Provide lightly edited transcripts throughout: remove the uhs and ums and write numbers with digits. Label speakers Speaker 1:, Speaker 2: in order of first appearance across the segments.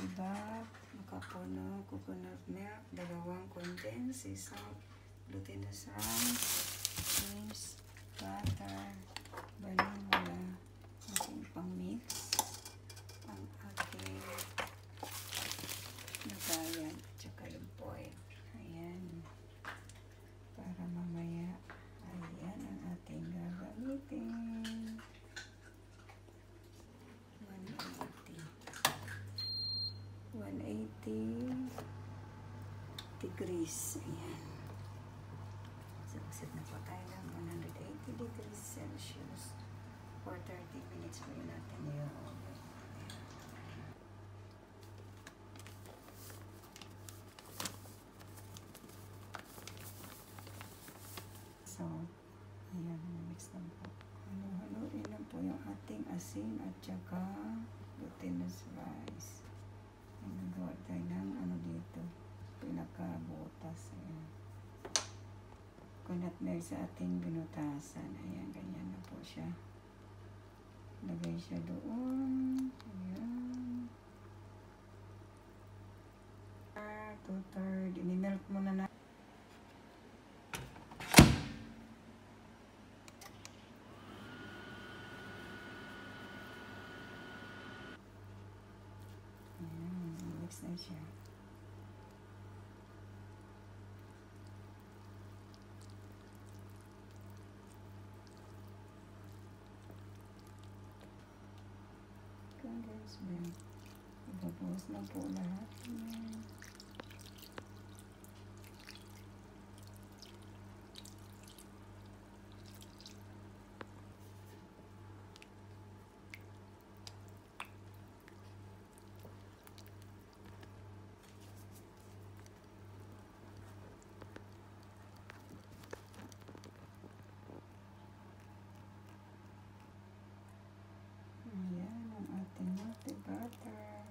Speaker 1: Iba, makapuno, coconut milk, 2 condensed, isang glutinous rice, cheese, butter, vanilla, aking pang-mix, ang aking nagayan, tsaka yung foil. Ayan. Para mamaya, ayan ang ating gagamitin. 180 degrees. Ayan. So, set na po tayo ng 180 degrees Celsius for 30 minutes. Pwede natin yung oven. So, ayan, mix lang po. Halo-haloin lang po yung ating asin at saka glutinous rice. Nagawa tayo ng ano dito, pinakabutas. Ayan. Coconut milk sa ating binutasan. Ayan, ganyan na po siya. Lagay siya doon. Ayan. 2/3. Ini-melt muna na. Mix na siya. Condensed milk. Ibabawas na po lahat. Butter.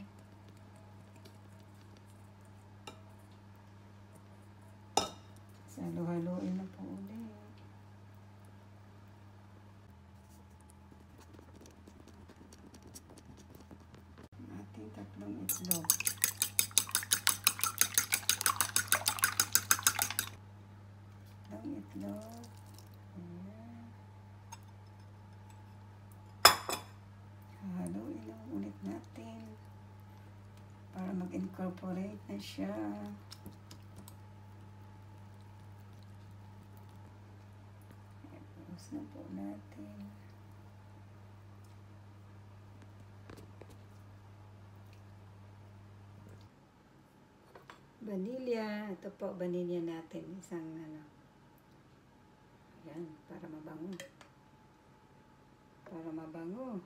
Speaker 1: Halo-haloin na po ulit. Ating 3 itlog. Itlog. Ayan. Haluin lang ulit natin para mag-incorporate na siya. Tapos na po natin. Vanilla. Ito po, vanilla natin. Isang ano. Ayan, para mabango. Para mabango.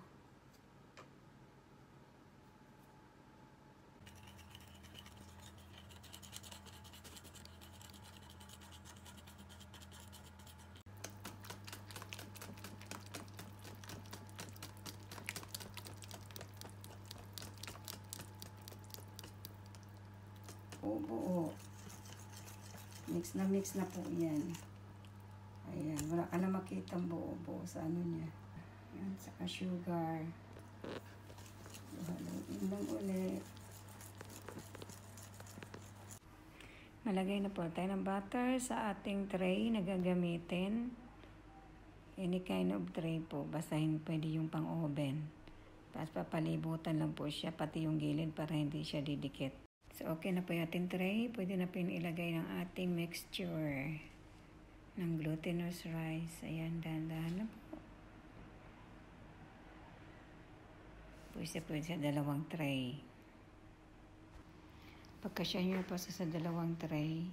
Speaker 1: Buo. Mix na po yan. Ayan, wala ka na makitang buo-buo sa ano niya. Ayan, saka sugar. Haluin lang ulit. Malagay na po tayo ng butter sa ating tray na gagamitin. Any kind of tray po. Basta pwede yung pang-oven. Tapos papalibutan lang po siya, pati yung gilid para hindi siya didikit. So, okay na po yung ating tray. Pwede na po yung ilagay ng ating mixture ng glutinous rice. Ayan, dahan-dahan na po. Pwede sa 2 tray. Pagkasya nyo po sa 2 tray.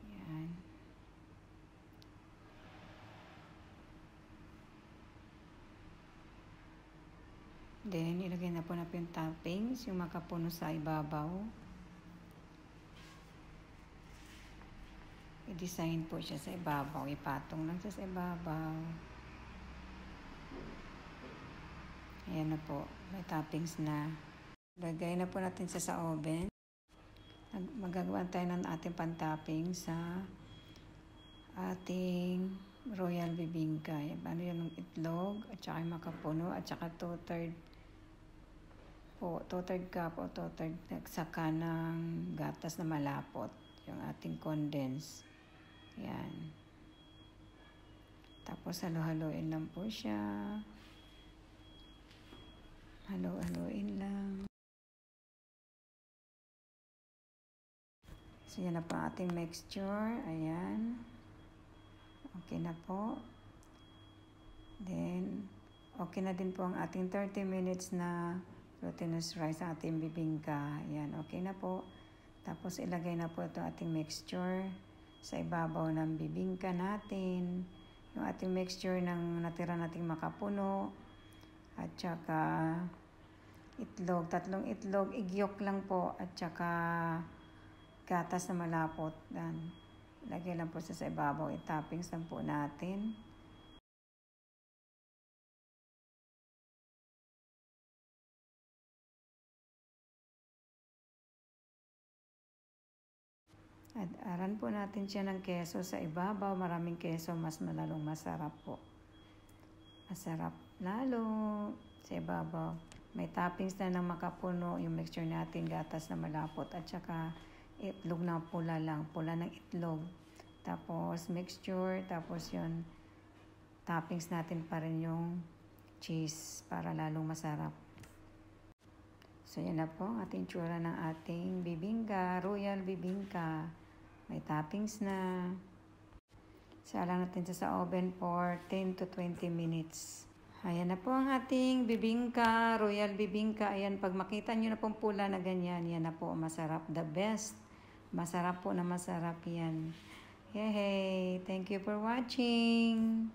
Speaker 1: Ayan. Then, ilagay na po natin yung toppings, yung makapuno sa ibabaw. I-design po siya sa ibabaw. Ipatong lang siya sa ibabaw. Ayan na po. May toppings na. Lagay na po natin siya sa oven. Magagawa tayo ng ating pan-topping sa ating royal bibingka. Ano yun, ng itlog, at saka yung makapuno, at saka 2/3 po, 2/3 cup o 2/3 saka ng gatas na malapot. Yung ating condense. Yan. Tapos halo-haloin lang po siya. Halo-haloin lang. So, yan na po ating mixture. Ayan. Okay na po. Then, okay na din po ang ating 30 minutes na glutinous rice, ang ating bibingka. Ayan, okay na po. Tapos, ilagay na po ito ating mixture sa ibabaw ng bibingka natin. Yung ating mixture ng natira nating makapuno. At saka itlog. 3 itlog. Igyok lang po. At saka gatas na malapot. Dan. Lagay lang po sa ibabaw. I-toppings lang po natin. At aran po natin siya ng keso sa ibabaw. Maraming keso, mas malalong masarap po. Masarap lalo sa ibabaw. May toppings na ng makapuno, yung mixture natin, gatas na malapot, at saka itlog na pula lang, pula ng itlog. Tapos mixture, tapos yun, toppings natin pa rin yung cheese para lalong masarap. So yan na po ang ating tsura ng ating bibingka, royal bibingka. May toppings na. Salang natin sa oven for 10 to 20 minutes. Ayan na po ang ating bibingka, royal bibingka. Ayan, pag makita nyo na pong pula na ganyan, yan na po, masarap. The best. Masarap po na masarap yan. Yay! Thank you for watching.